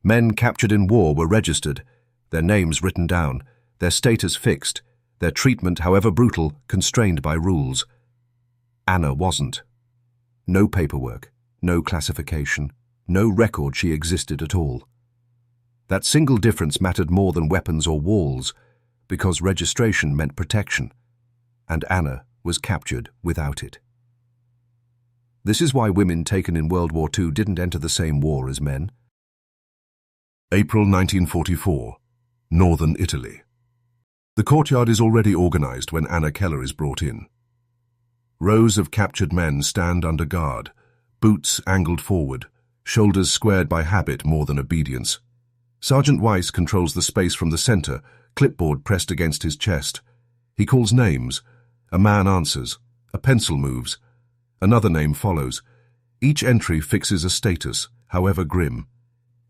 Men captured in war were registered, their names written down, their status fixed, their treatment, however brutal, constrained by rules. Anna wasn't. No paperwork, no classification, no record she existed at all. That single difference mattered more than weapons or walls, because registration meant protection, and Anna was captured without it. This is why women taken in World War II didn't enter the same war as men. April 1944, Northern Italy. The courtyard is already organized when Anna Keller is brought in. Rows of captured men stand under guard, boots angled forward, shoulders squared by habit more than obedience. Sergeant Weiss controls the space from the center, clipboard pressed against his chest. He calls names. A man answers. A pencil moves. Another name follows. Each entry fixes a status, however grim.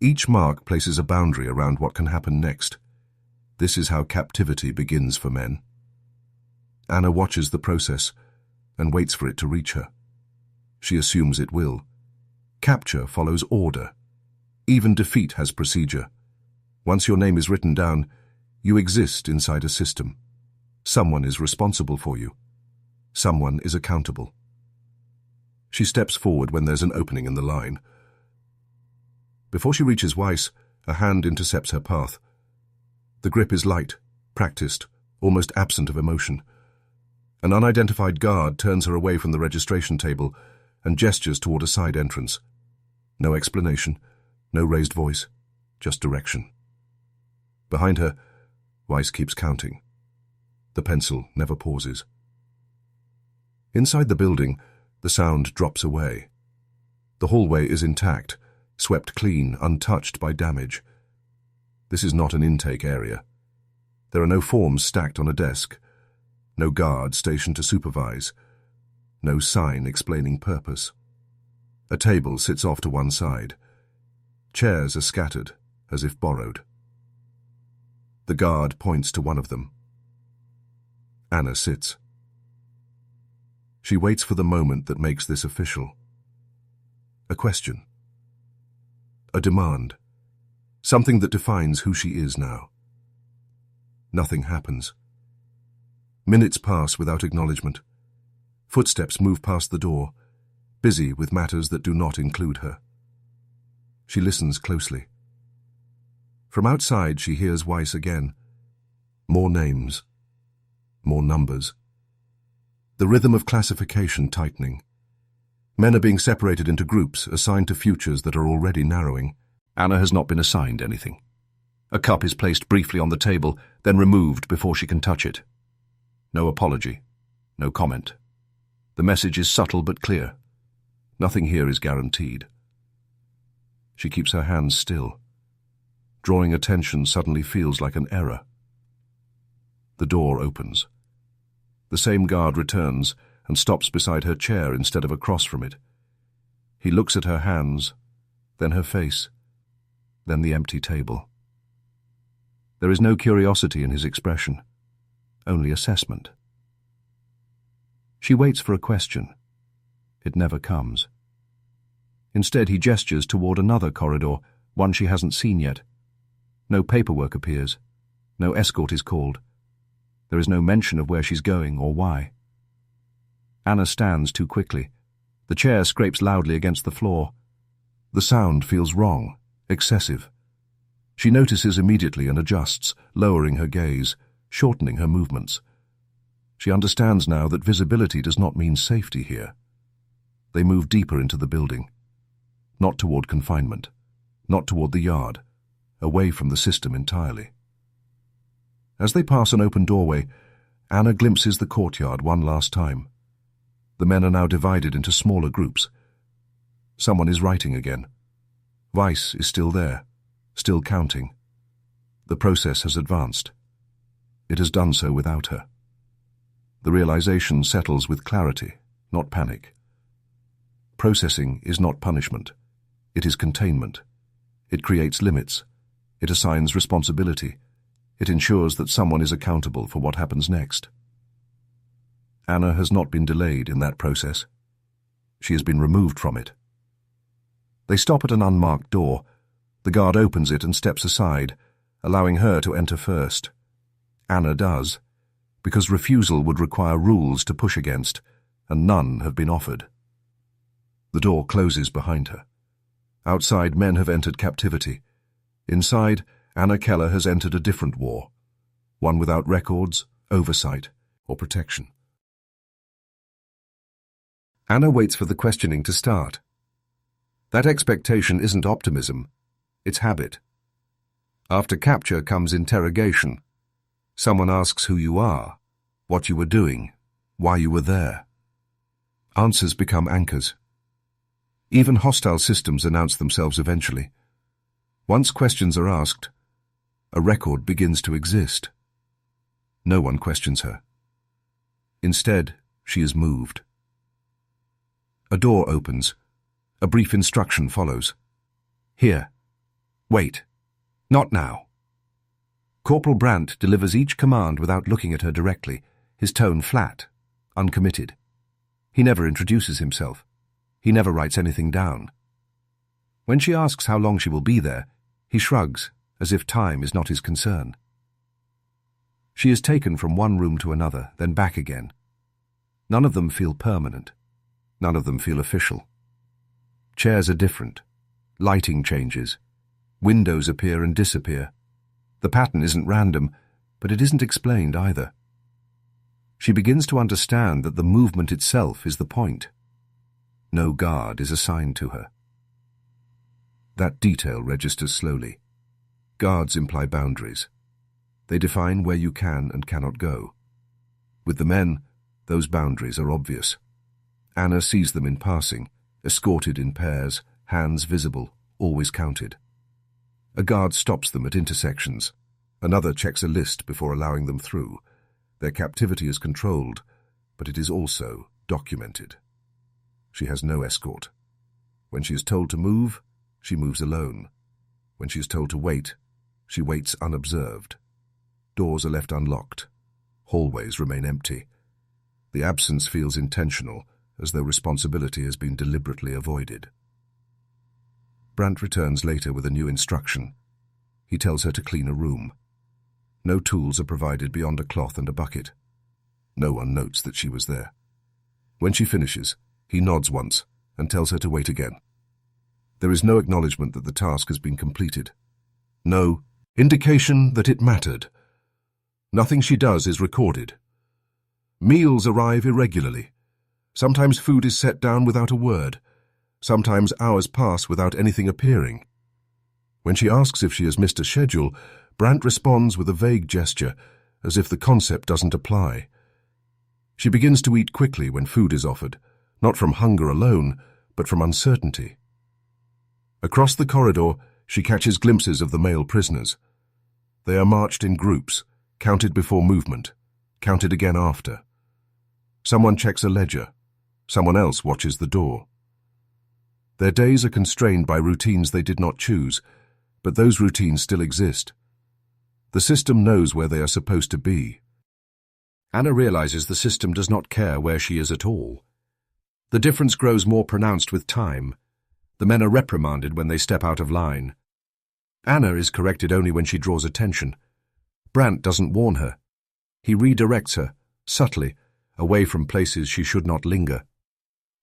Each mark places a boundary around what can happen next. This is how captivity begins for men. Anna watches the process and waits for it to reach her. She assumes it will. Capture follows order. Even defeat has procedure. Once your name is written down, you exist inside a system. Someone is responsible for you. Someone is accountable. She steps forward when there's an opening in the line. Before she reaches Weiss, a hand intercepts her path. The grip is light, practiced, almost absent of emotion. An unidentified guard turns her away from the registration table and gestures toward a side entrance. No explanation, no raised voice, just direction. Behind her, Weiss keeps counting. The pencil never pauses. Inside the building, the sound drops away. The hallway is intact, swept clean, untouched by damage. This is not an intake area. There are no forms stacked on a desk, no guard stationed to supervise, no sign explaining purpose. A table sits off to one side. Chairs are scattered, as if borrowed. The guard points to one of them. Anna sits. She waits for the moment that makes this official. A question. A demand. Something that defines who she is now. Nothing happens. Minutes pass without acknowledgement. Footsteps move past the door, busy with matters that do not include her. She listens closely. From outside, she hears Weiss again. More names. More numbers. The rhythm of classification tightening. Men are being separated into groups, assigned to futures that are already narrowing. Anna has not been assigned anything. A cup is placed briefly on the table, then removed before she can touch it. No apology. No comment. The message is subtle but clear. Nothing here is guaranteed. She keeps her hands still. Drawing attention suddenly feels like an error. The door opens. The same guard returns and stops beside her chair instead of across from it. He looks at her hands, then her face, then the empty table. There is no curiosity in his expression, only assessment. She waits for a question. It never comes. Instead, he gestures toward another corridor, one she hasn't seen yet. No paperwork appears. No escort is called. There is no mention of where she's going or why. Anna stands too quickly. The chair scrapes loudly against the floor. The sound feels wrong, excessive. She notices immediately and adjusts, lowering her gaze, shortening her movements. She understands now that visibility does not mean safety here. They move deeper into the building. Not toward confinement, not toward the yard, away from the system entirely. As they pass an open doorway, Anna glimpses the courtyard one last time. The men are now divided into smaller groups. Someone is writing again. Weiss is still there, still counting. The process has advanced. It has done so without her. The realization settles with clarity, not panic. Processing is not punishment. It is containment. It creates limits. It assigns responsibility. It ensures that someone is accountable for what happens next. Anna has not been delayed in that process. She has been removed from it. They stop at an unmarked door. The The guard opens it and steps aside, allowing her to enter first. Anna does, because refusal would require rules to push against, and none have been offered. The door closes behind her. Outside, men have entered captivity. Inside, Anna Keller has entered a different war, one without records, oversight, or protection. Anna waits for the questioning to start. That expectation isn't optimism, it's habit. After capture comes interrogation. Someone asks who you are, what you were doing, why you were there. Answers become anchors. Even hostile systems announce themselves eventually. Once questions are asked, a record begins to exist. No one questions her. Instead, she is moved. A door opens. A brief instruction follows. Here. Wait. Not now. Corporal Brandt delivers each command without looking at her directly, his tone flat, uncommitted. He never introduces himself. He never writes anything down. When she asks how long she will be there, he shrugs, as if time is not his concern. She is taken from one room to another, then back again. None of them feel permanent. None of them feel official. Chairs are different. Lighting changes. Windows appear and disappear. The pattern isn't random, but it isn't explained either. She begins to understand that the movement itself is the point. No guard is assigned to her. That detail registers slowly. Guards imply boundaries. They define where you can and cannot go. With the men, those boundaries are obvious. Anna sees them in passing, escorted in pairs, hands visible, always counted. A guard stops them at intersections. Another checks a list before allowing them through. Their captivity is controlled, but it is also documented. She has no escort. When she is told to move, she moves alone. When she is told to wait, she waits unobserved. Doors are left unlocked. Hallways remain empty. The absence feels intentional, as though responsibility has been deliberately avoided. Brandt returns later with a new instruction. He tells her to clean a room. No tools are provided beyond a cloth and a bucket. No one notes that she was there. When she finishes, he nods once and tells her to wait again. There is no acknowledgement that the task has been completed. No indication that it mattered. Nothing she does is recorded. Meals arrive irregularly. Sometimes food is set down without a word. Sometimes hours pass without anything appearing. When she asks if she has missed a schedule, Brandt responds with a vague gesture, as if the concept doesn't apply. She begins to eat quickly when food is offered, not from hunger alone, but from uncertainty. Across the corridor, she catches glimpses of the male prisoners. They are marched in groups, counted before movement, counted again after. Someone checks a ledger. Someone else watches the door. Their days are constrained by routines they did not choose, but those routines still exist. The system knows where they are supposed to be. Anna realizes the system does not care where she is at all. The difference grows more pronounced with time. The men are reprimanded when they step out of line. Anna is corrected only when she draws attention. Brandt doesn't warn her. He redirects her, subtly, away from places she should not linger.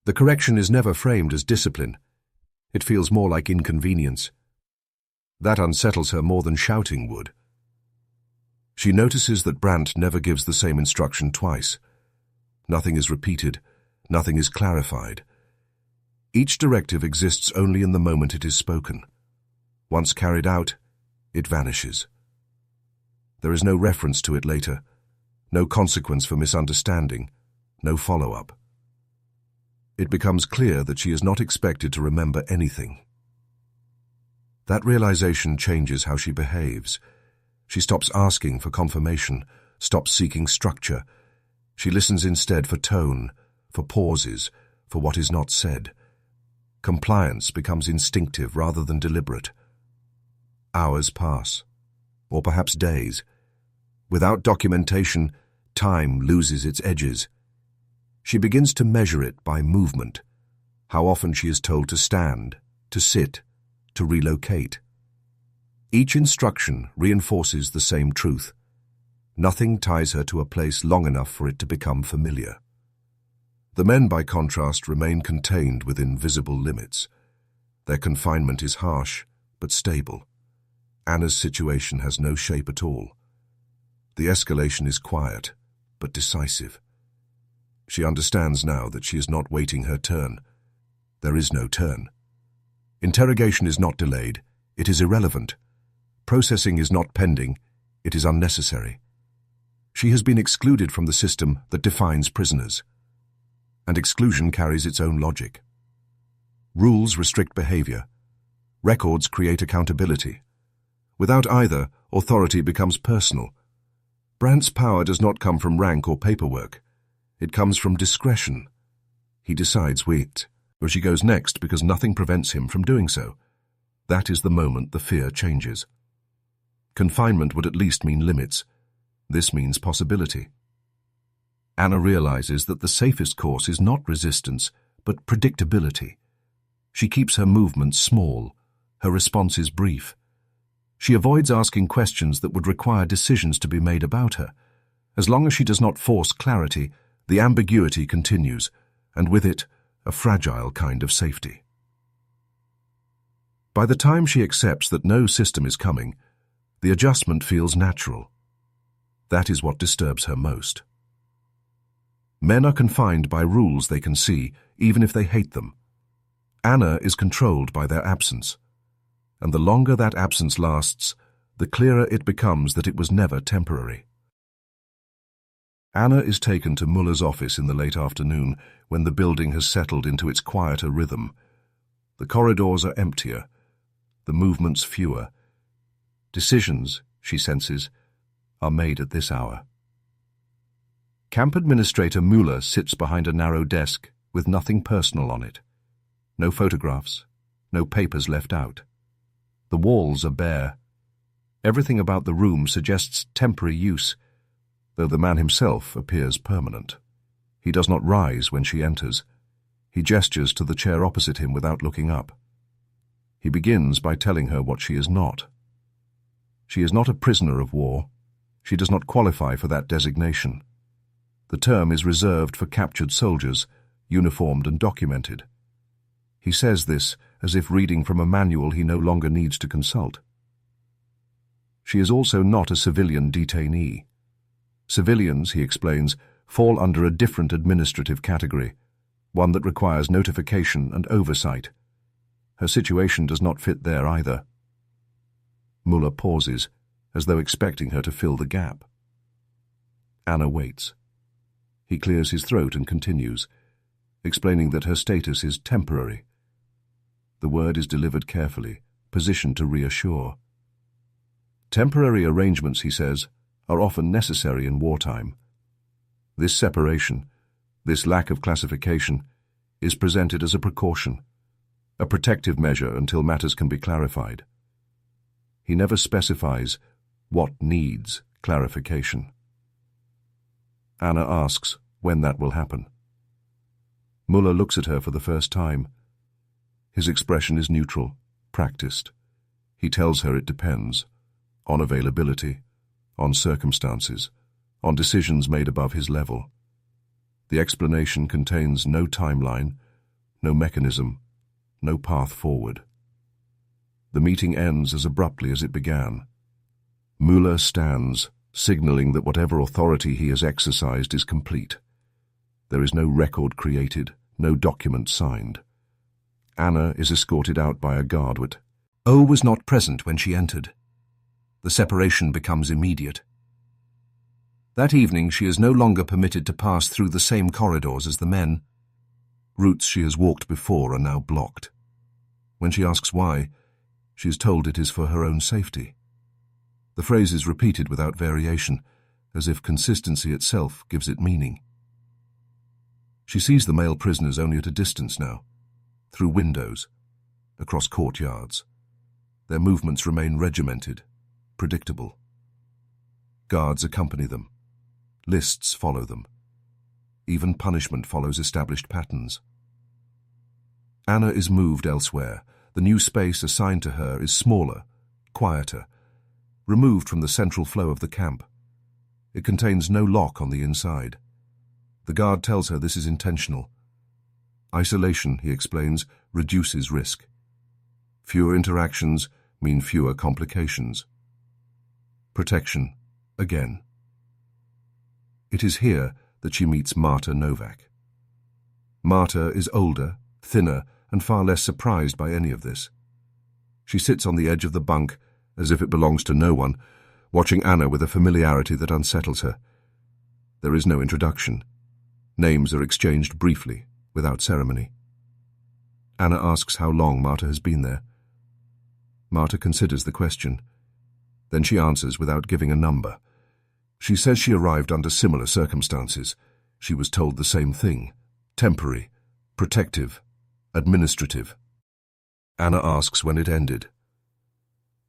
The correction is never framed as discipline. It feels more like inconvenience. That unsettles her more than shouting would. She notices that Brandt never gives the same instruction twice. Nothing is repeated. Nothing is clarified. Each directive exists only in the moment it is spoken. Once carried out, it vanishes. There is no reference to it later, no consequence for misunderstanding, no follow-up. It becomes clear that she is not expected to remember anything. That realization changes how she behaves. She stops asking for confirmation, stops seeking structure. She listens instead for tone, for pauses, for what is not said. Compliance becomes instinctive rather than deliberate. Hours pass, or perhaps days. Without documentation, time loses its edges. She begins to measure it by movement, how often she is told to stand, to sit, to relocate. Each instruction reinforces the same truth. Nothing ties her to a place long enough for it to become familiar. The men, by contrast, remain contained within visible limits. Their confinement is harsh, but stable. Anna's situation has no shape at all. The escalation is quiet, but decisive. She understands now that she is not waiting her turn. There is no turn. Interrogation is not delayed, it is irrelevant. Processing is not pending, it is unnecessary. She has been excluded from the system that defines prisoners. And exclusion carries its own logic. Rules restrict behavior. Records create accountability. Without either, authority becomes personal. Brandt's power does not come from rank or paperwork. It comes from discretion. He decides where she goes next because nothing prevents him from doing so. That is the moment the fear changes. Confinement would at least mean limits. This means possibility. Anna realizes that the safest course is not resistance, but predictability. She keeps her movements small, her responses brief. She avoids asking questions that would require decisions to be made about her. As long as she does not force clarity, the ambiguity continues, and with it, a fragile kind of safety. By the time she accepts that no system is coming, the adjustment feels natural. That is what disturbs her most. Men are confined by rules they can see, even if they hate them. Anna is controlled by their absence. And the longer that absence lasts, the clearer it becomes that it was never temporary. Anna is taken to Muller's office in the late afternoon, when the building has settled into its quieter rhythm. The corridors are emptier, the movements fewer. Decisions, she senses, are made at this hour. Camp Administrator Muller sits behind a narrow desk with nothing personal on it. No photographs, no papers left out. The walls are bare. Everything about the room suggests temporary use, though the man himself appears permanent. He does not rise when she enters. He gestures to the chair opposite him without looking up. He begins by telling her what she is not. She is not a prisoner of war. She does not qualify for that designation. The term is reserved for captured soldiers, uniformed and documented. He says this as if reading from a manual he no longer needs to consult. She is also not a civilian detainee. Civilians, he explains, fall under a different administrative category, one that requires notification and oversight. Her situation does not fit there either. Muller pauses, as though expecting her to fill the gap. Anna waits. He clears his throat and continues, explaining that her status is temporary. The word is delivered carefully, positioned to reassure. Temporary arrangements, he says, are often necessary in wartime. This separation, this lack of classification, is presented as a precaution, a protective measure until matters can be clarified. He never specifies what needs clarification. Anna asks when that will happen. Muller looks at her for the first time. His expression is neutral, practiced. He tells her it depends, on availability, on circumstances, on decisions made above his level. The explanation contains no timeline, no mechanism, no path forward. The meeting ends as abruptly as it began. Muller stands, signaling that whatever authority he has exercised is complete. There is no record created, no document signed. Anna is escorted out by a guard. O was not present when she entered. The separation becomes immediate. That evening she is no longer permitted to pass through the same corridors as the men. Routes she has walked before are now blocked. When she asks why, she is told it is for her own safety. The phrase is repeated without variation, as if consistency itself gives it meaning. She sees the male prisoners only at a distance now, through windows, across courtyards. Their movements remain regimented, predictable. Guards accompany them. Lists follow them. Even punishment follows established patterns. Anna is moved elsewhere. The new space assigned to her is smaller, quieter, removed from the central flow of the camp. It contains no lock on the inside. The guard tells her this is intentional. Isolation, he explains, reduces risk. Fewer interactions mean fewer complications. Protection, again. It is here that she meets Marta Novak. Marta is older, thinner, and far less surprised by any of this. She sits on the edge of the bunk, as if it belongs to no one, watching Anna with a familiarity that unsettles her. There is no introduction. Names are exchanged briefly, without ceremony. Anna asks how long Marta has been there. Marta considers the question. Then she answers without giving a number. She says she arrived under similar circumstances. She was told the same thing: temporary, protective, administrative. Anna asks when it ended.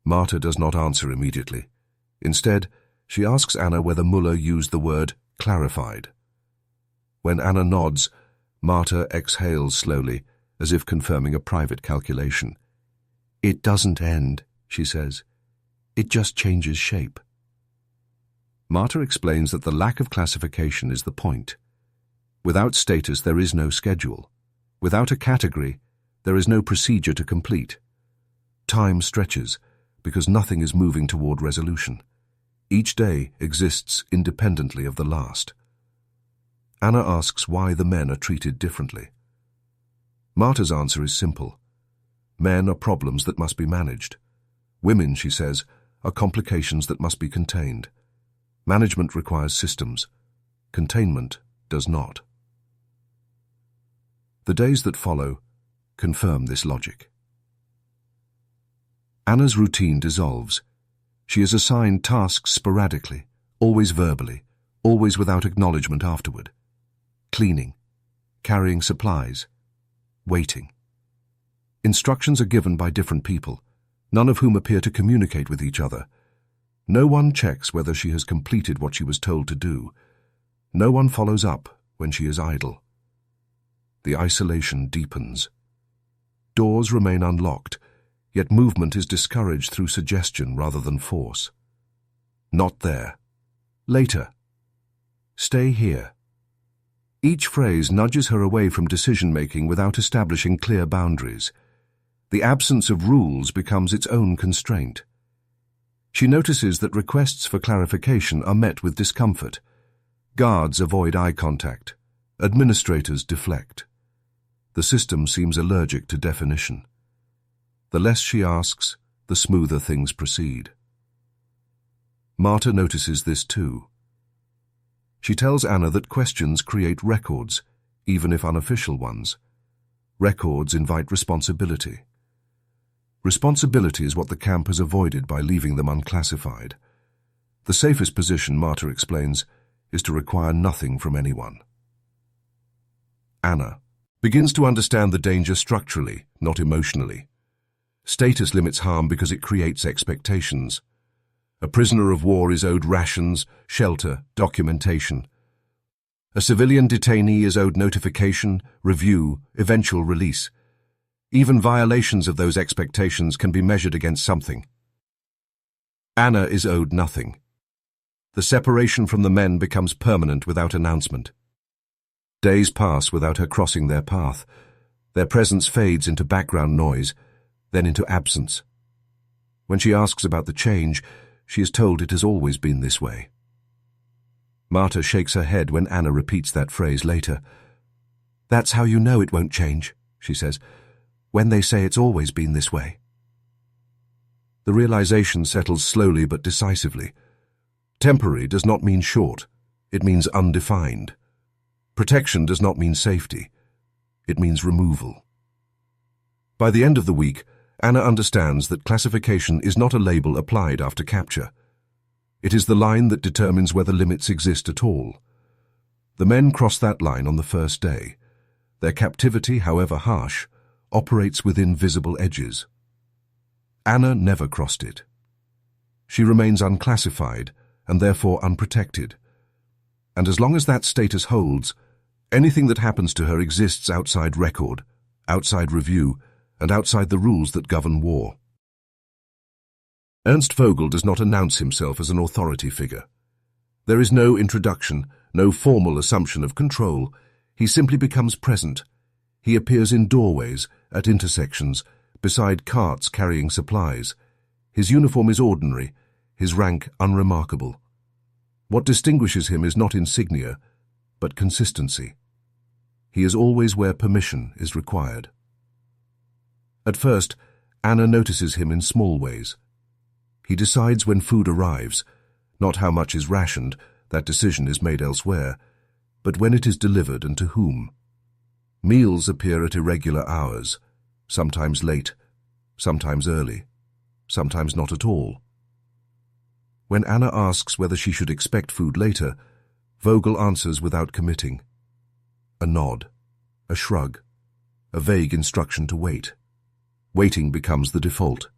Marta does not answer immediately. Instead, she asks Anna whether Muller used the word clarified. When Anna nods, Marta exhales slowly, as if confirming a private calculation. "It doesn't end," she says. "It just changes shape." Marta explains that the lack of classification is the point. Without status, there is no schedule. Without a category, there is no procedure to complete. Time stretches, because nothing is moving toward resolution. Each day exists independently of the last. Anna asks why the men are treated differently. Marta's answer is simple. Men are problems that must be managed. Women, she says, are complications that must be contained. Management requires systems. Containment does not. The days that follow confirm this logic. Anna's routine dissolves. She is assigned tasks sporadically, always verbally, always without acknowledgement afterward. Cleaning, carrying supplies, waiting. Instructions are given by different people, none of whom appear to communicate with each other. No one checks whether she has completed what she was told to do. No one follows up when she is idle. The isolation deepens. Doors remain unlocked, yet movement is discouraged through suggestion rather than force. Not there. Later. Stay here. Each phrase nudges her away from decision-making without establishing clear boundaries. The absence of rules becomes its own constraint. She notices that requests for clarification are met with discomfort. Guards avoid eye contact. Administrators deflect. The system seems allergic to definition. The less she asks, the smoother things proceed. Marta notices this too. She tells Anna that questions create records, even if unofficial ones. Records invite responsibility. Responsibility is what the camp has avoided by leaving them unclassified. The safest position, Marta explains, is to require nothing from anyone. Anna begins to understand the danger structurally, not emotionally. Status limits harm because it creates expectations. A prisoner of war is owed rations, shelter, documentation. A civilian detainee is owed notification, review, eventual release. Even violations of those expectations can be measured against something. Anna is owed nothing. The separation from the men becomes permanent without announcement. Days pass without her crossing their path. Their presence fades into background noise, then into absence. When she asks about the change, she is told it has always been this way. Marta shakes her head when Anna repeats that phrase later. "That's how you know it won't change," she says, "when they say it's always been this way." The realization settles slowly but decisively. Temporary does not mean short, it means undefined. Protection does not mean safety, it means removal. By the end of the week, Anna understands that classification is not a label applied after capture. It is the line that determines whether limits exist at all. The men cross that line on the first day. Their captivity, however harsh, operates within visible edges. Anna never crossed it. She remains unclassified and therefore unprotected. And as long as that status holds, anything that happens to her exists outside record, outside review, and outside the rules that govern war. Ernst Vogel does not announce himself as an authority figure. There is no introduction, no formal assumption of control. He simply becomes present. He appears in doorways, at intersections, beside carts carrying supplies. His uniform is ordinary, his rank unremarkable. What distinguishes him is not insignia, but consistency. He is always where permission is required. At first, Anna notices him in small ways. He decides when food arrives, not how much is rationed, that decision is made elsewhere, but when it is delivered and to whom. Meals appear at irregular hours, sometimes late, sometimes early, sometimes not at all. When Anna asks whether she should expect food later, Vogel answers without committing. A nod, a shrug, a vague instruction to wait. Waiting becomes the default.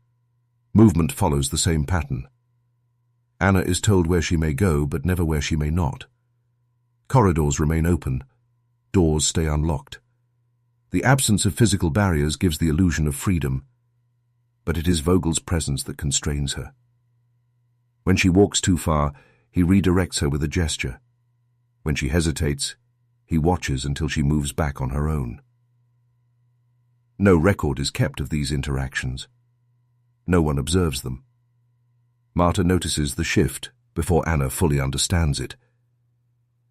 Movement follows the same pattern. Anna is told where she may go, but never where she may not. Corridors remain open. Doors stay unlocked. The absence of physical barriers gives the illusion of freedom, but it is Vogel's presence that constrains her. When she walks too far, he redirects her with a gesture. When she hesitates, he watches until she moves back on her own. No record is kept of these interactions. No one observes them. Marta notices the shift before Anna fully understands it.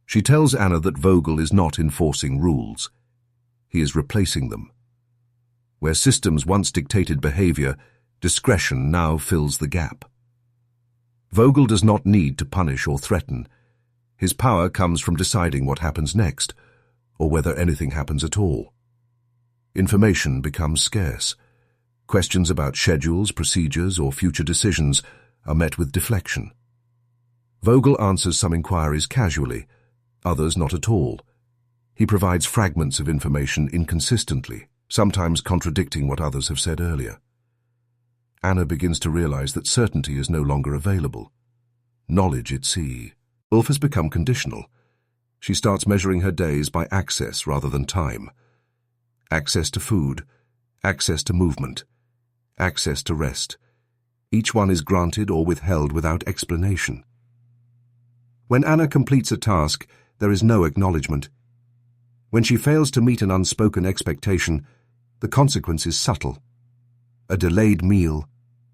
She tells Anna that Vogel is not enforcing rules. He is replacing them. Where systems once dictated behavior, discretion now fills the gap. Vogel does not need to punish or threaten. His power comes from deciding what happens next, or whether anything happens at all. Information becomes scarce. Questions about schedules, procedures, or future decisions are met with deflection. Vogel answers some inquiries casually, others not at all. He provides fragments of information inconsistently, sometimes contradicting what others have said earlier. Anna begins to realize that certainty is no longer available. Knowledge at sea. Ulf has become conditional. She starts measuring her days by access rather than time. Access to food, access to movement, access to rest. Each one is granted or withheld without explanation. When Anna completes a task, there is no acknowledgement. When she fails to meet an unspoken expectation, the consequence is subtle. A delayed meal,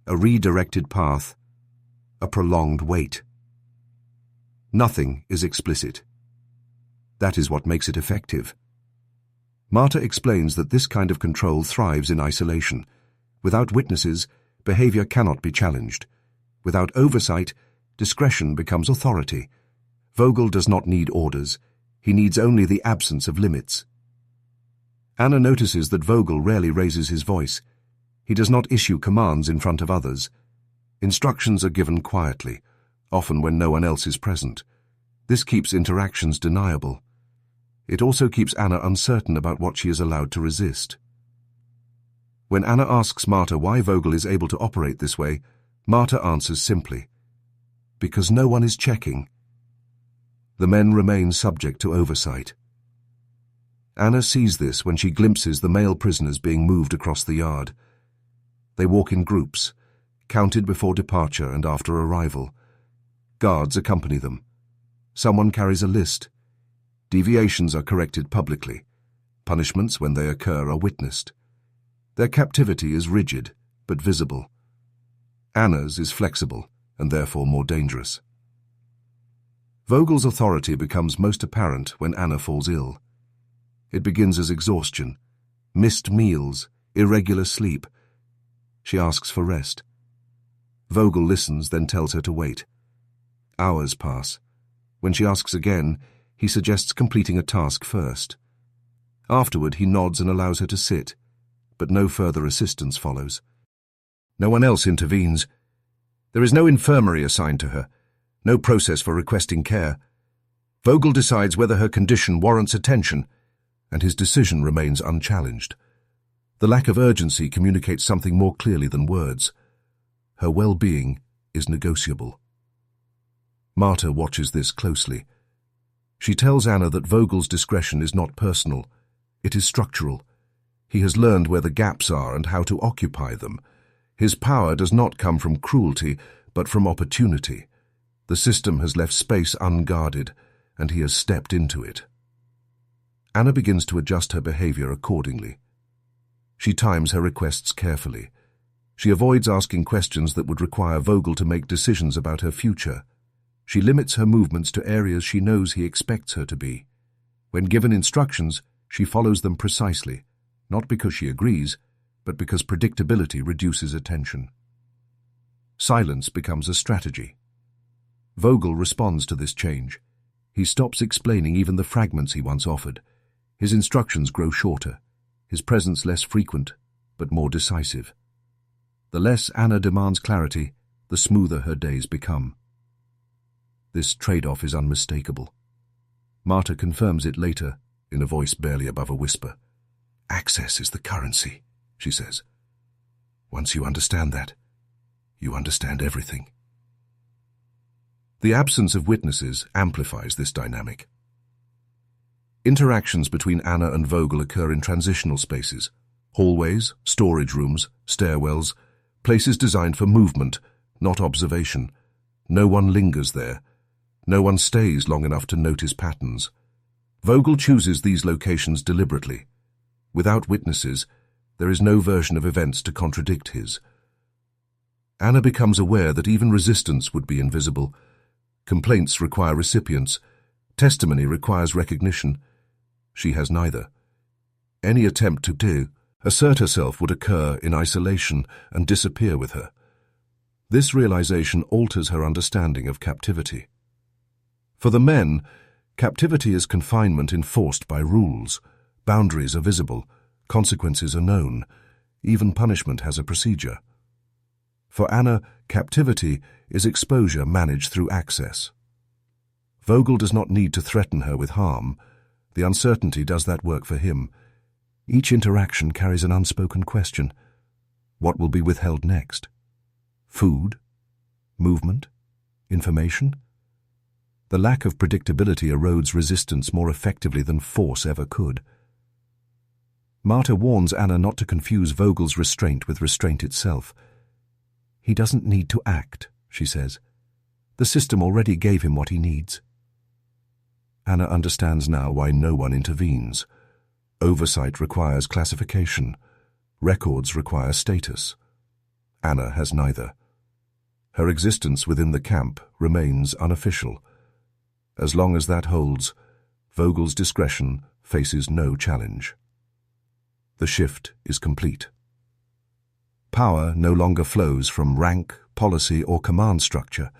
a redirected path, a prolonged wait. Nothing is explicit. That is what makes it effective. Marta explains that this kind of control thrives in isolation. Without witnesses, behavior cannot be challenged. Without oversight, discretion becomes authority. Vogel does not need orders. He needs only the absence of limits. Anna notices that Vogel rarely raises his voice. He does not issue commands in front of others. Instructions are given quietly, often when no one else is present. This keeps interactions deniable. It also keeps Anna uncertain about what she is allowed to resist. When Anna asks Marta why Vogel is able to operate this way, Marta answers simply, because no one is checking. The men remain subject to oversight. Anna sees this when she glimpses the male prisoners being moved across the yard. They walk in groups, counted before departure and after arrival. Guards accompany them. Someone carries a list. Deviations are corrected publicly. Punishments, when they occur, are witnessed. Their captivity is rigid, but visible. Anna's is flexible, and therefore more dangerous. Vogel's authority becomes most apparent when Anna falls ill. It begins as exhaustion, missed meals, irregular sleep. She asks for rest. Vogel listens, then tells her to wait. Hours pass. When she asks again, he suggests completing a task first. Afterward, he nods and allows her to sit, but no further assistance follows. No one else intervenes. There is no infirmary assigned to her, no process for requesting care. Vogel decides whether her condition warrants attention, and his decision remains unchallenged. The lack of urgency communicates something more clearly than words. Her well-being is negotiable. Marta watches this closely. She tells Anna that Vogel's discretion is not personal, it is structural. He has learned where the gaps are and how to occupy them. His power does not come from cruelty, but from opportunity. The system has left space unguarded, and he has stepped into it. Anna begins to adjust her behavior accordingly. She times her requests carefully. She avoids asking questions that would require Vogel to make decisions about her future. She limits her movements to areas she knows he expects her to be. When given instructions, she follows them precisely, not because she agrees, but because predictability reduces attention. Silence becomes a strategy. Vogel responds to this change. He stops explaining even the fragments he once offered. His instructions grow shorter, his presence less frequent, but more decisive. The less Anna demands clarity, the smoother her days become. This trade-off is unmistakable. Marta confirms it later, in a voice barely above a whisper. "Access is the currency," she says. "Once you understand that, you understand everything." The absence of witnesses amplifies this dynamic. Interactions between Anna and Vogel occur in transitional spaces, hallways, storage rooms, stairwells, places designed for movement, not observation. No one lingers there. No one stays long enough to notice patterns. Vogel chooses these locations deliberately. Without witnesses, there is no version of events to contradict his. Anna becomes aware that even resistance would be invisible. Complaints require recipients. Testimony requires recognition. She has neither. Any attempt to assert herself would occur in isolation and disappear with her. This realization alters her understanding of captivity. For the men, captivity is confinement enforced by rules. Boundaries are visible, consequences are known, even punishment has a procedure. For Anna, captivity is exposure managed through access. Vogel does not need to threaten her with harm. The uncertainty does that work for him. Each interaction carries an unspoken question. What will be withheld next? Food? Movement? Information? The lack of predictability erodes resistance more effectively than force ever could. Marta warns Anna not to confuse Vogel's restraint with restraint itself. "He doesn't need to act," she says. "The system already gave him what he needs." Anna understands now why no one intervenes. Oversight requires classification. Records require status. Anna has neither. Her existence within the camp remains unofficial. As long as that holds, Vogel's discretion faces no challenge. The shift is complete. Power no longer flows from rank, policy, or command structure.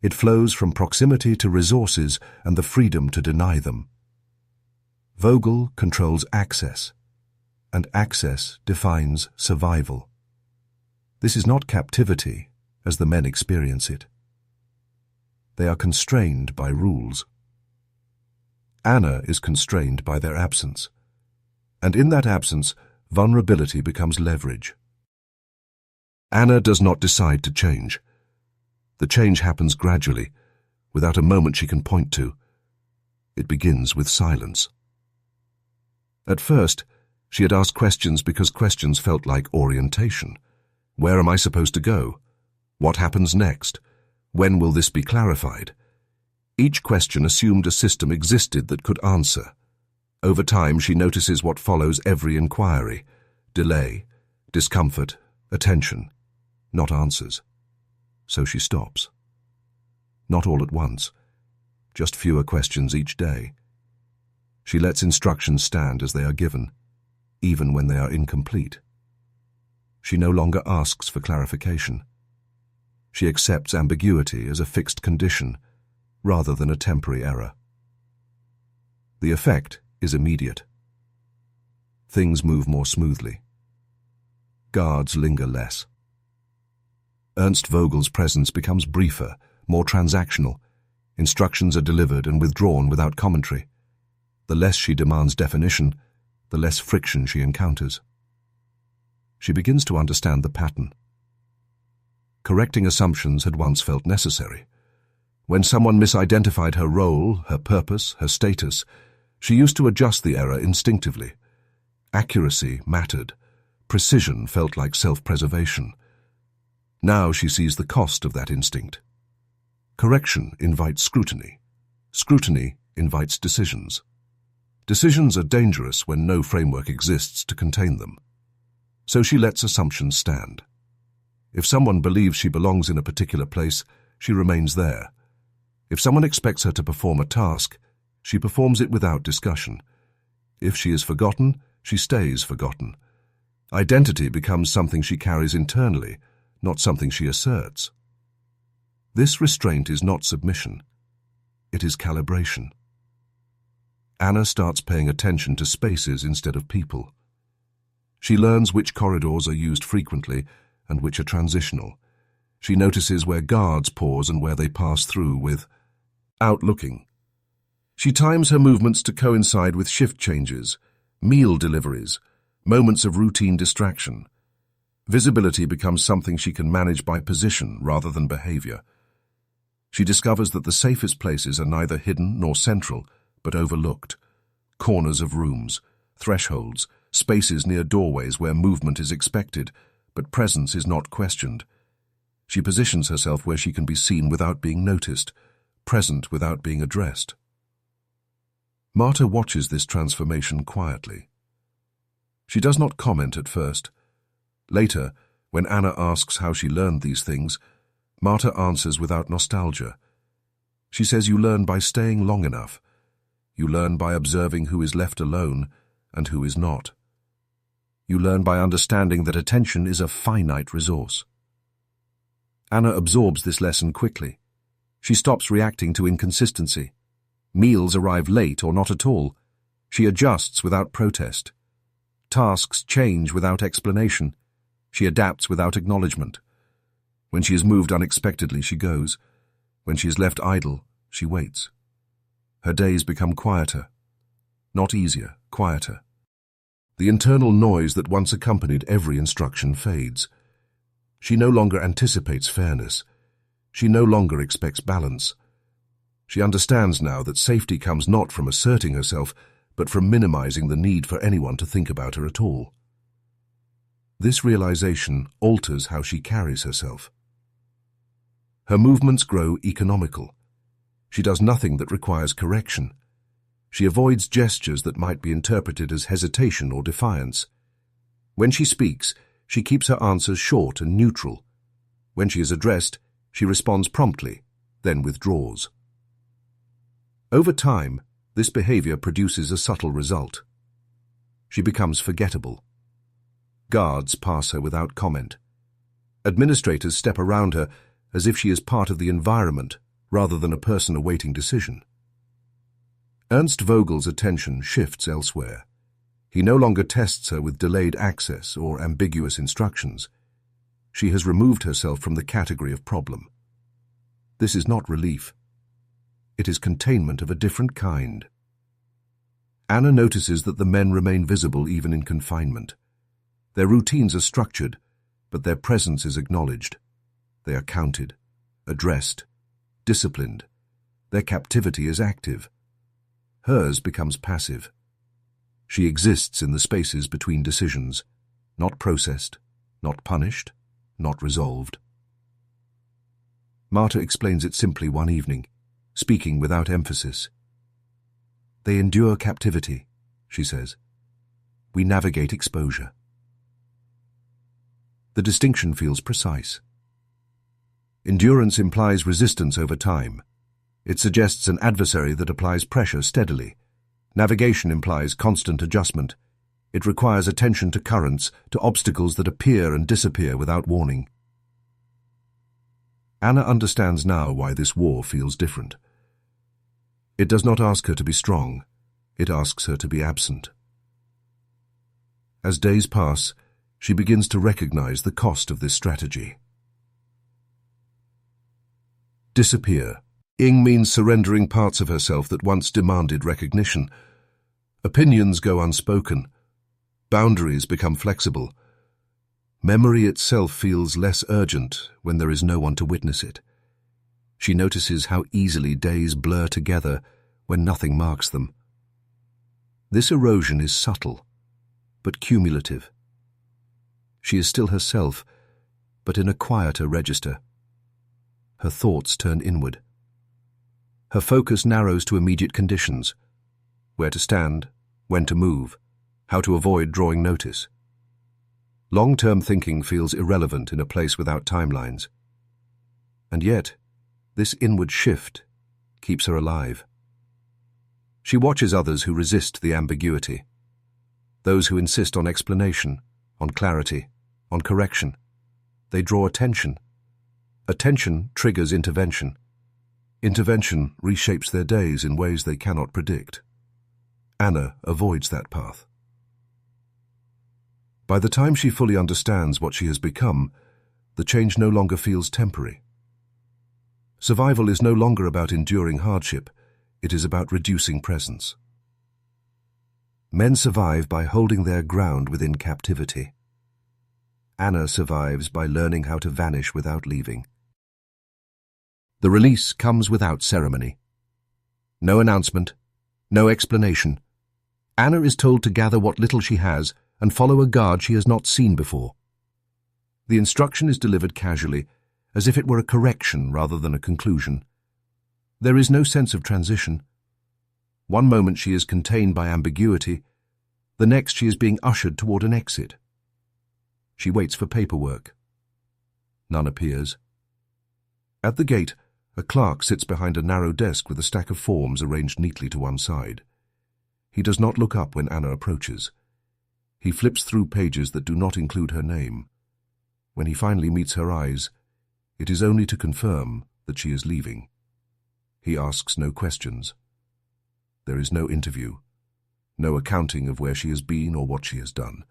It flows from proximity to resources and the freedom to deny them. Vogel controls access, and access defines survival. This is not captivity, as the men experience it. They are constrained by rules. Anna is constrained by their absence, and in that absence, vulnerability becomes leverage. Anna does not decide to change. The change happens gradually, without a moment she can point to. It begins with silence. At first, she had asked questions because questions felt like orientation. Where am I supposed to go? What happens next? When will this be clarified? Each question assumed a system existed that could answer. Over time, she notices what follows every inquiry: delay, discomfort, attention, not answers. So she stops. Not all at once, just fewer questions each day. She lets instructions stand as they are given, even when they are incomplete. She no longer asks for clarification. She accepts ambiguity as a fixed condition, rather than a temporary error. The effect is immediate. Things move more smoothly. Guards linger less. Ernst Vogel's presence becomes briefer, more transactional. Instructions are delivered and withdrawn without commentary. The less she demands definition, the less friction she encounters. She begins to understand the pattern. Correcting assumptions had once felt necessary. When someone misidentified her role, her purpose, her status, she used to adjust the error instinctively. Accuracy mattered. Precision felt like self-preservation. Now she sees the cost of that instinct. Correction invites scrutiny. Scrutiny invites decisions. Decisions are dangerous when no framework exists to contain them. So she lets assumptions stand. If someone believes she belongs in a particular place, she remains there. If someone expects her to perform a task, she performs it without discussion. If she is forgotten, she stays forgotten. Identity becomes something she carries internally, not something she asserts. This restraint is not submission. It is calibration. Anna starts paying attention to spaces instead of people. She learns which corridors are used frequently and which are transitional. She notices where guards pause and where they pass through with outlooking. She times her movements to coincide with shift changes, meal deliveries, moments of routine distraction. Visibility becomes something she can manage by position rather than behavior. She discovers that the safest places are neither hidden nor central, but overlooked. Corners of rooms, thresholds, spaces near doorways where movement is expected, but presence is not questioned. She positions herself where she can be seen without being noticed, present without being addressed. Marta watches this transformation quietly. She does not comment at first. Later, when Anna asks how she learned these things, Marta answers without nostalgia. She says you learn by staying long enough. You learn by observing who is left alone and who is not. You learn by understanding that attention is a finite resource. Anna absorbs this lesson quickly. She stops reacting to inconsistency. Meals arrive late or not at all. She adjusts without protest. Tasks change without explanation. She adapts without acknowledgement. When she is moved unexpectedly, she goes. When she is left idle, she waits. Her days become quieter. Not easier, quieter. The internal noise that once accompanied every instruction fades. She no longer anticipates fairness. She no longer expects balance. She understands now that safety comes not from asserting herself, but from minimizing the need for anyone to think about her at all. This realization alters how she carries herself. Her movements grow economical. She does nothing that requires correction. She avoids gestures that might be interpreted as hesitation or defiance. When she speaks, she keeps her answers short and neutral. When she is addressed, she responds promptly, then withdraws. Over time, this behavior produces a subtle result. She becomes forgettable. Guards pass her without comment. Administrators step around her as if she is part of the environment rather than a person awaiting decision. Ernst Vogel's attention shifts elsewhere. He no longer tests her with delayed access or ambiguous instructions. She has removed herself from the category of problem. This is not relief. It is containment of a different kind. Anna notices that the men remain visible even in confinement. Their routines are structured, but their presence is acknowledged. They are counted, addressed, disciplined. Their captivity is active. Hers becomes passive. She exists in the spaces between decisions, not processed, not punished, not resolved. Marta explains it simply one evening, speaking without emphasis. They endure captivity, she says. We navigate exposure. The distinction feels precise. Endurance implies resistance over time. It suggests an adversary that applies pressure steadily. Navigation implies constant adjustment. It requires attention to currents, to obstacles that appear and disappear without warning. Anna understands now why this war feels different. It does not ask her to be strong. It asks her to be absent. As days pass, she begins to recognize the cost of this strategy. Disappear. Ing means surrendering parts of herself that once demanded recognition. Opinions go unspoken. Boundaries become flexible. Memory itself feels less urgent when there is no one to witness it. She notices how easily days blur together when nothing marks them. This erosion is subtle, but cumulative. She is still herself, but in a quieter register. Her thoughts turn inward. Her focus narrows to immediate conditions: where to stand, when to move, how to avoid drawing notice. Long-term thinking feels irrelevant in a place without timelines. And yet, this inward shift keeps her alive. She watches others who resist the ambiguity, those who insist on explanation, on clarity, on correction. They draw attention. Attention triggers intervention. Intervention reshapes their days in ways they cannot predict. Anna avoids that path. By the time she fully understands what she has become, the change no longer feels temporary. Survival is no longer about enduring hardship, it is about reducing presence. Men survive by holding their ground within captivity. Anna survives by learning how to vanish without leaving. The release comes without ceremony. No announcement, no explanation. Anna is told to gather what little she has and follow a guard she has not seen before. The instruction is delivered casually, as if it were a correction rather than a conclusion. There is no sense of transition. One moment she is contained by ambiguity, the next she is being ushered toward an exit. She waits for paperwork. None appears. At the gate, a clerk sits behind a narrow desk with a stack of forms arranged neatly to one side. He does not look up when Anna approaches. He flips through pages that do not include her name. When he finally meets her eyes, it is only to confirm that she is leaving. He asks no questions. There is no interview, no accounting of where she has been or what she has done,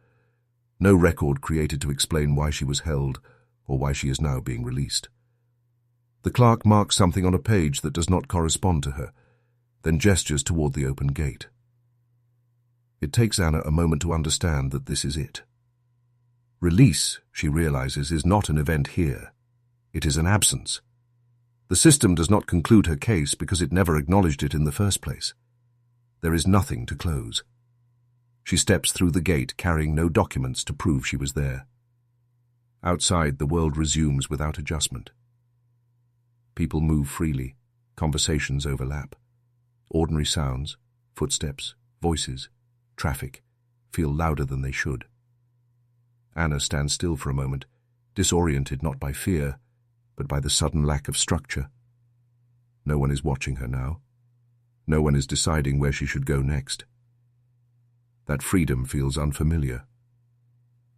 no record created to explain why she was held or why she is now being released. The clerk marks something on a page that does not correspond to her, then gestures toward the open gate. It takes Anna a moment to understand that this is it. Release, she realizes, is not an event here. It is an absence. The system does not conclude her case because it never acknowledged it in the first place. There is nothing to close. She steps through the gate carrying no documents to prove she was there. Outside, the world resumes without adjustment. People move freely. Conversations overlap. Ordinary sounds, footsteps, voices, traffic, feel louder than they should. Anna stands still for a moment, disoriented not by fear, but by the sudden lack of structure. No one is watching her now. No one is deciding where she should go next. That freedom feels unfamiliar.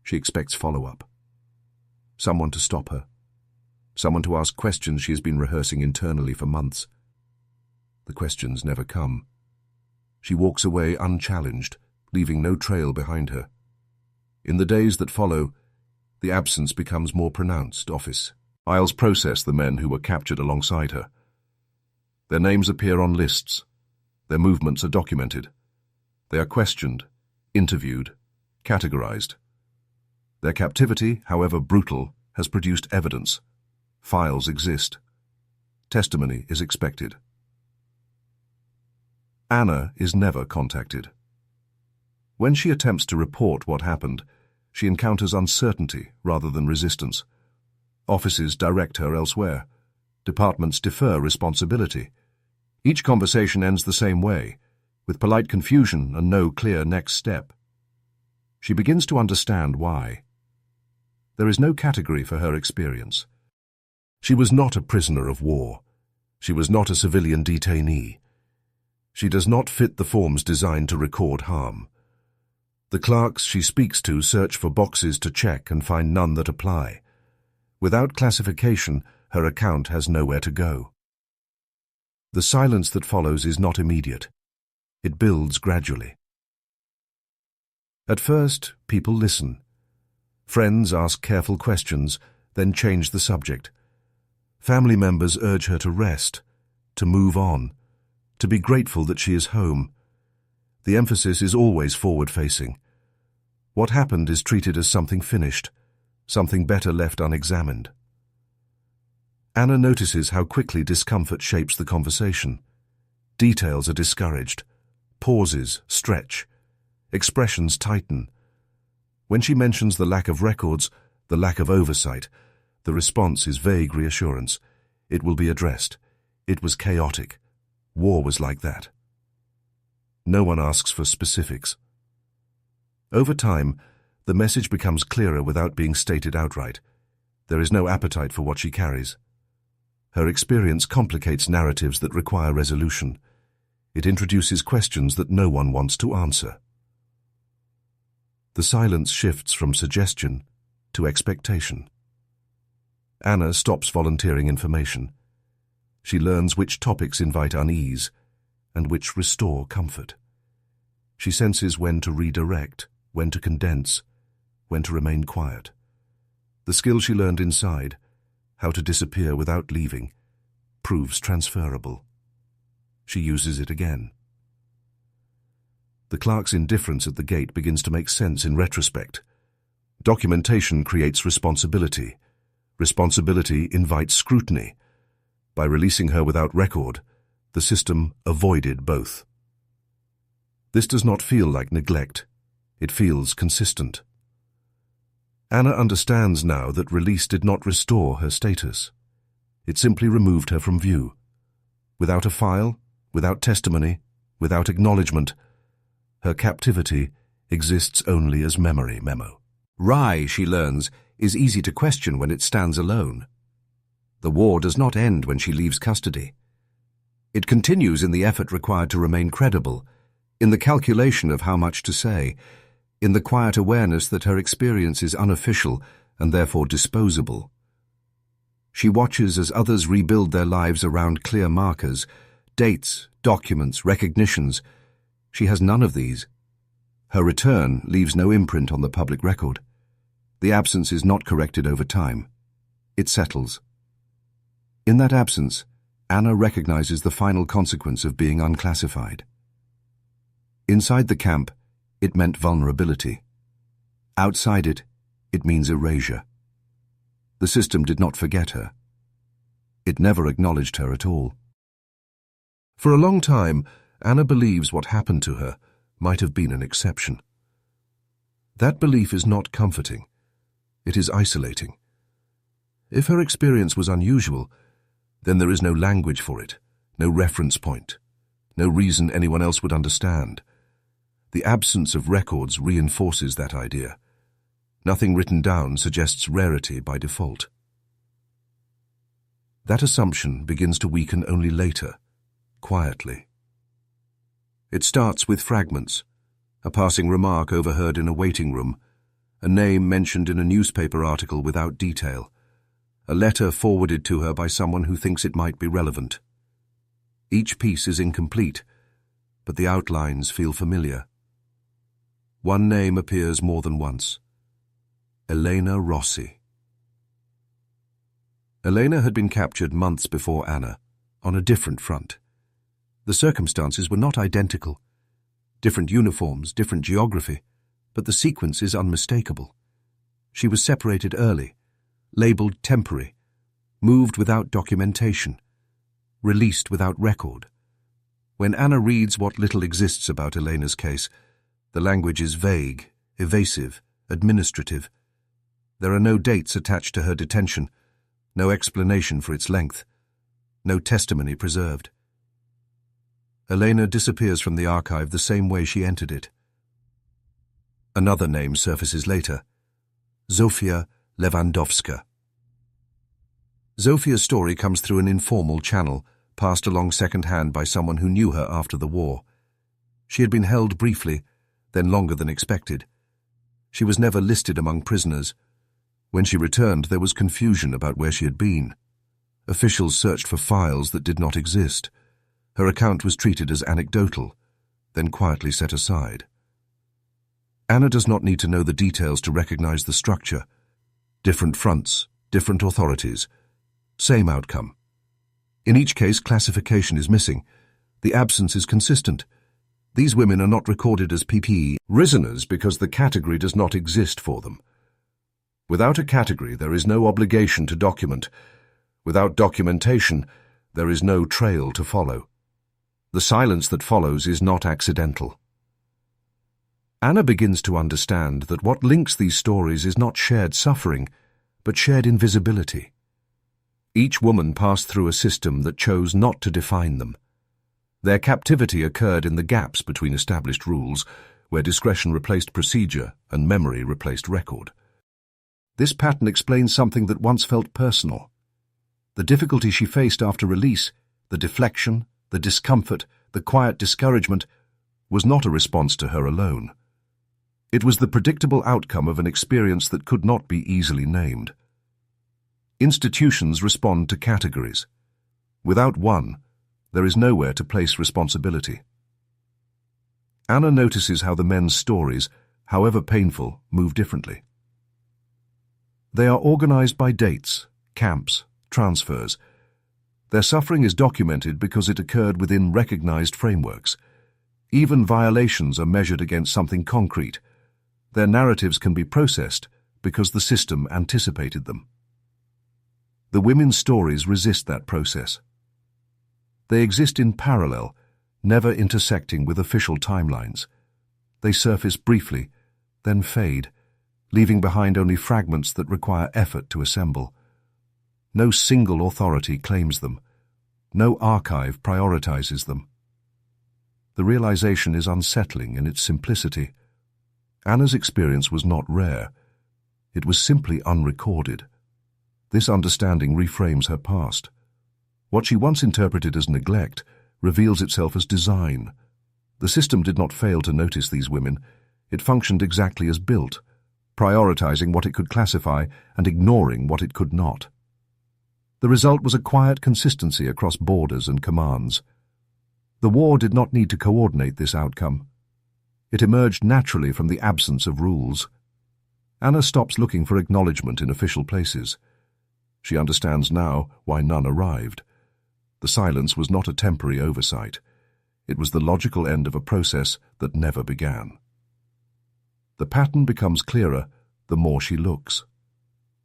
She expects follow-up. Someone to stop her. Someone to ask questions she has been rehearsing internally for months. The questions never come. She walks away unchallenged, leaving no trail behind her. In the days that follow, the absence becomes more pronounced. Files process the men who were captured alongside her. Their names appear on lists. Their movements are documented. They are questioned, interviewed, categorized. Their captivity, however brutal, has produced evidence. Files exist. Testimony is expected. Anna is never contacted. When she attempts to report what happened, she encounters uncertainty rather than resistance. Offices direct her elsewhere. Departments defer responsibility. Each conversation ends the same way, with polite confusion and no clear next step. She begins to understand why. There is no category for her experience. She was not a prisoner of war. She was not a civilian detainee. She does not fit the forms designed to record harm. The clerks she speaks to search for boxes to check and find none that apply. Without classification, her account has nowhere to go. The silence that follows is not immediate. It builds gradually. At first, people listen. Friends ask careful questions, then change the subject. Family members urge her to rest, to move on, to be grateful that she is home. The emphasis is always forward-facing. What happened is treated as something finished, something better left unexamined. Anna notices how quickly discomfort shapes the conversation. Details are discouraged. Pauses stretch. Expressions tighten. When she mentions the lack of records, the lack of oversight, The response is vague reassurance. It will be addressed. It was chaotic. War was like that. No one asks for specifics. Over time, the message becomes clearer without being stated outright. There is no appetite for what she carries. Her experience complicates narratives that require resolution. It introduces questions that no one wants to answer. The silence shifts from suggestion to expectation. Anna stops volunteering information. She learns which topics invite unease and which restore comfort. She senses when to redirect, when to condense, when to remain quiet. The skill she learned inside, how to disappear without leaving, proves transferable. She uses it again. The clerk's indifference at the gate begins to make sense in retrospect. Documentation creates responsibility. Responsibility invites scrutiny. By releasing her without record, the system avoided both. This does not feel like neglect. It feels consistent. Anna understands now that release did not restore her status. It simply removed her from view. Without a file, without testimony, without acknowledgement, her captivity exists only as memory memo. WWII, she learns, is easy to question when it stands alone. The war does not end when she leaves custody. It continues in the effort required to remain credible, in the calculation of how much to say, in the quiet awareness that her experience is unofficial and therefore disposable. She watches as others rebuild their lives around clear markers, dates, documents, recognitions. She has none of these. Her return leaves no imprint on the public record. The absence is not corrected over time. It settles. In that absence, Anna recognizes the final consequence of being unclassified. Inside the camp, it meant vulnerability. Outside it, it means erasure. The system did not forget her. It never acknowledged her at all. For a long time, Anna believes what happened to her might have been an exception. That belief is not comforting. It is isolating. If her experience was unusual, then there is no language for it, no reference point, no reason anyone else would understand. The absence of records reinforces that idea. Nothing written down suggests rarity by default. That assumption begins to weaken only later, quietly. It starts with fragments, a passing remark overheard in a waiting room, a name mentioned in a newspaper article without detail, a letter forwarded to her by someone who thinks it might be relevant. Each piece is incomplete, but the outlines feel familiar. One name appears more than once. Elena Rossi. Elena had been captured months before Anna, on a different front. The circumstances were not identical. Different uniforms, different geography, but the sequence is unmistakable. She was separated early, labeled temporary, moved without documentation, released without record. When Anna reads what little exists about Elena's case, the language is vague, evasive, administrative. There are no dates attached to her detention, no explanation for its length, no testimony preserved. Elena disappears from the archive the same way she entered it. Another name surfaces later, Zofia Lewandowska. Zofia's story comes through an informal channel, passed along second-hand by someone who knew her after the war. She had been held briefly, then longer than expected. She was never listed among prisoners. When she returned, there was confusion about where she had been. Officials searched for files that did not exist. Her account was treated as anecdotal, then quietly set aside. Anna does not need to know the details to recognize the structure. Different fronts, different authorities, same outcome. In each case, classification is missing. The absence is consistent. These women are not recorded as PPE prisoners because the category does not exist for them. Without a category, there is no obligation to document. Without documentation, there is no trail to follow. The silence that follows is not accidental. Anna begins to understand that what links these stories is not shared suffering, but shared invisibility. Each woman passed through a system that chose not to define them. Their captivity occurred in the gaps between established rules, where discretion replaced procedure and memory replaced record. This pattern explains something that once felt personal. The difficulty she faced after release, the deflection, the discomfort, the quiet discouragement, was not a response to her alone. It was the predictable outcome of an experience that could not be easily named. Institutions respond to categories. Without one, there is nowhere to place responsibility. Anna notices how the men's stories, however painful, move differently. They are organized by dates, camps, transfers. Their suffering is documented because it occurred within recognized frameworks. Even violations are measured against something concrete. Their narratives can be processed because the system anticipated them. The women's stories resist that process. They exist in parallel, never intersecting with official timelines. They surface briefly, then fade, leaving behind only fragments that require effort to assemble. No single authority claims them. No archive prioritizes them. The realization is unsettling in its simplicity. Anna's experience was not rare. It was simply unrecorded. This understanding reframes her past. What she once interpreted as neglect reveals itself as design. The system did not fail to notice these women. It functioned exactly as built, prioritizing what it could classify and ignoring what it could not. The result was a quiet consistency across borders and commands. The war did not need to coordinate this outcome. It emerged naturally from the absence of rules. Anna stops looking for acknowledgement in official places. She understands now why none arrived. The silence was not a temporary oversight. It was the logical end of a process that never began. The pattern becomes clearer the more she looks.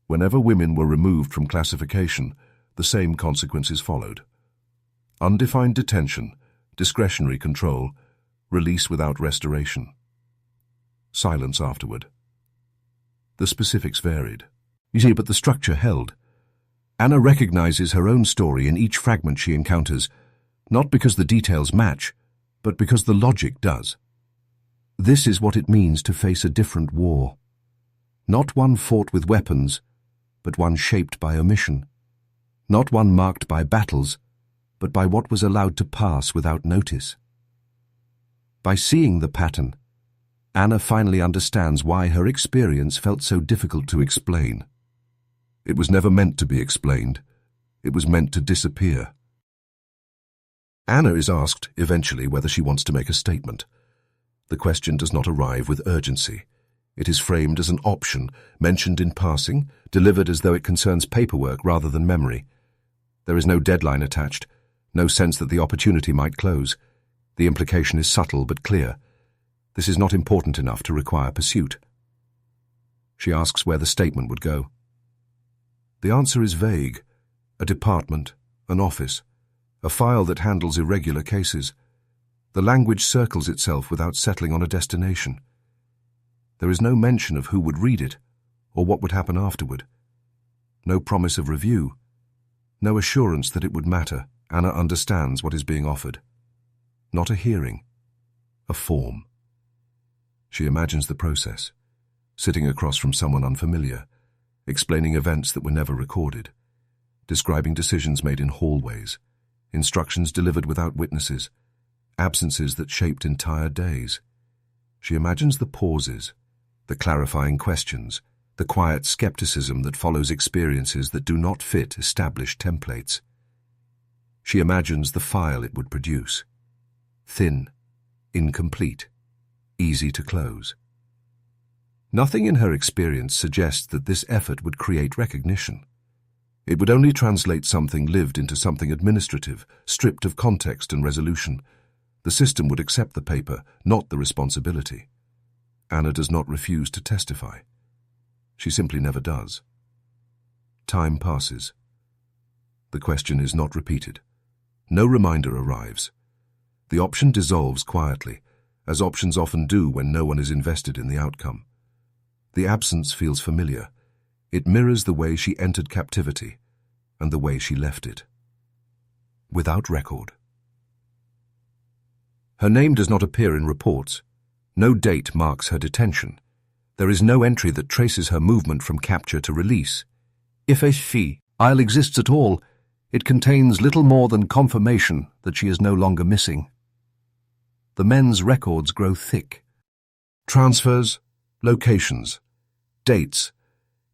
Whenever women were removed from classification, the same consequences followed. Undefined detention, discretionary control, release without restoration. Silence afterward. The specifics varied. You see, but the structure held. Anna recognizes her own story in each fragment she encounters, not because the details match, but because the logic does. This is what it means to face a different war. Not one fought with weapons, but one shaped by omission. Not one marked by battles, but by what was allowed to pass without notice. By seeing the pattern, Anna finally understands why her experience felt so difficult to explain. It was never meant to be explained. It was meant to disappear. Anna is asked, eventually, whether she wants to make a statement. The question does not arrive with urgency. It is framed as an option, mentioned in passing, delivered as though it concerns paperwork rather than memory. There is no deadline attached, no sense that the opportunity might close. The implication is subtle but clear. This is not important enough to require pursuit. She asks where the statement would go. The answer is vague. A department, an office, a file that handles irregular cases. The language circles itself without settling on a destination. There is no mention of who would read it, or what would happen afterward. No promise of review. No assurance that it would matter. Anna understands what is being offered. Not a hearing, a form. She imagines the process, sitting across from someone unfamiliar, explaining events that were never recorded, describing decisions made in hallways, instructions delivered without witnesses, absences that shaped entire days. She imagines the pauses, the clarifying questions, the quiet skepticism that follows experiences that do not fit established templates. She imagines the file it would produce. Thin, incomplete, easy to close. Nothing in her experience suggests that this effort would create recognition. It would only translate something lived into something administrative, stripped of context and resolution. The system would accept the paper, not the responsibility. Anna does not refuse to testify. She simply never does. Time passes. The question is not repeated. No reminder arrives. The option dissolves quietly, as options often do when no one is invested in the outcome. The absence feels familiar, It mirrors the way she entered captivity and the way she left it. Without record. Her name does not appear in reports. No date marks her detention. There is no entry that traces her movement from capture to release. If a file exists at all, it contains little more than confirmation that she is no longer missing. The men's records grow thick. Transfers, locations, dates,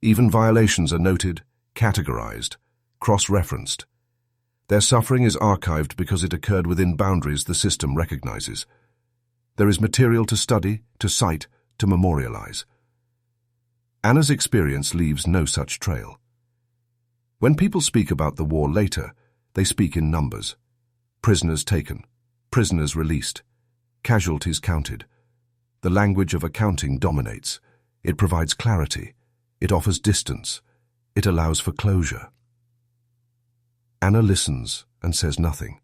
even violations are noted, categorized, cross-referenced. Their suffering is archived because it occurred within boundaries the system recognizes. There is material to study, to cite, to memorialize. Anna's experience leaves no such trail. When people speak about the war later, they speak in numbers. Prisoners taken, prisoners released, casualties counted. The language of accounting dominates. It provides clarity. It offers distance. It allows for closure. Anna listens and says nothing.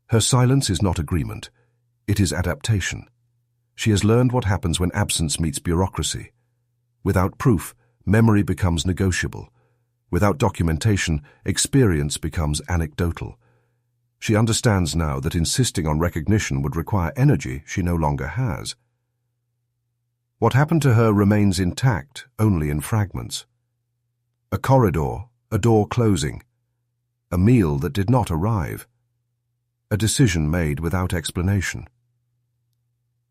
Her silence is not agreement. It is adaptation. She has learned what happens when absence meets bureaucracy. Without proof, memory becomes negotiable. Without documentation, experience becomes anecdotal. She understands now that insisting on recognition would require energy she no longer has. What happened to her remains intact only in fragments. A corridor, a door closing. A meal that did not arrive. A decision made without explanation.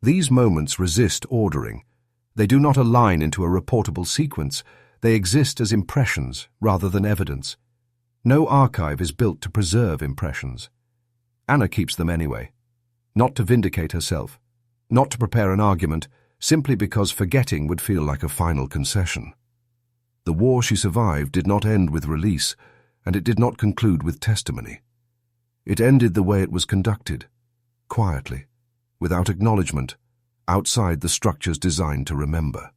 These moments resist ordering. They do not align into a reportable sequence. They exist as impressions rather than evidence. No archive is built to preserve impressions. Anna keeps them anyway. Not to vindicate herself. Not to prepare an argument, simply because forgetting would feel like a final concession. The war she survived did not end with release, and it did not conclude with testimony. It ended the way it was conducted, quietly, without acknowledgement, outside the structures designed to remember.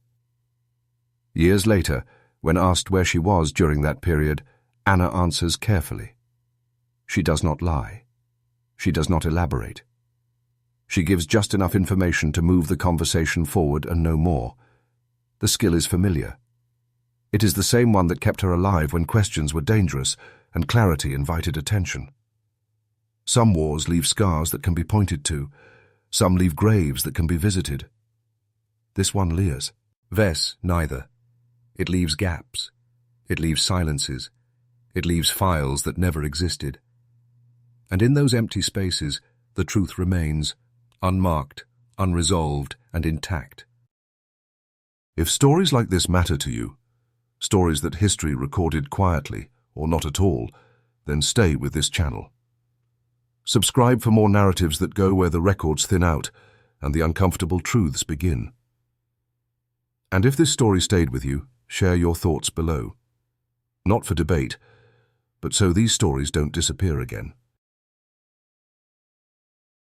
Years later, when asked where she was during that period, Anna answers carefully. She does not lie. She does not elaborate. She gives just enough information to move the conversation forward and no more. The skill is familiar. It is the same one that kept her alive when questions were dangerous and clarity invited attention. Some wars leave scars that can be pointed to. Some leave graves that can be visited. This one leers. Ves, neither. It leaves gaps. It leaves silences. It leaves files that never existed. And in those empty spaces, the truth remains, unmarked, unresolved, and intact. If stories like this matter to you, stories that history recorded quietly, or not at all, then stay with this channel. Subscribe for more narratives that go where the records thin out and the uncomfortable truths begin. And if this story stayed with you, share your thoughts below. Not for debate, but so these stories don't disappear again.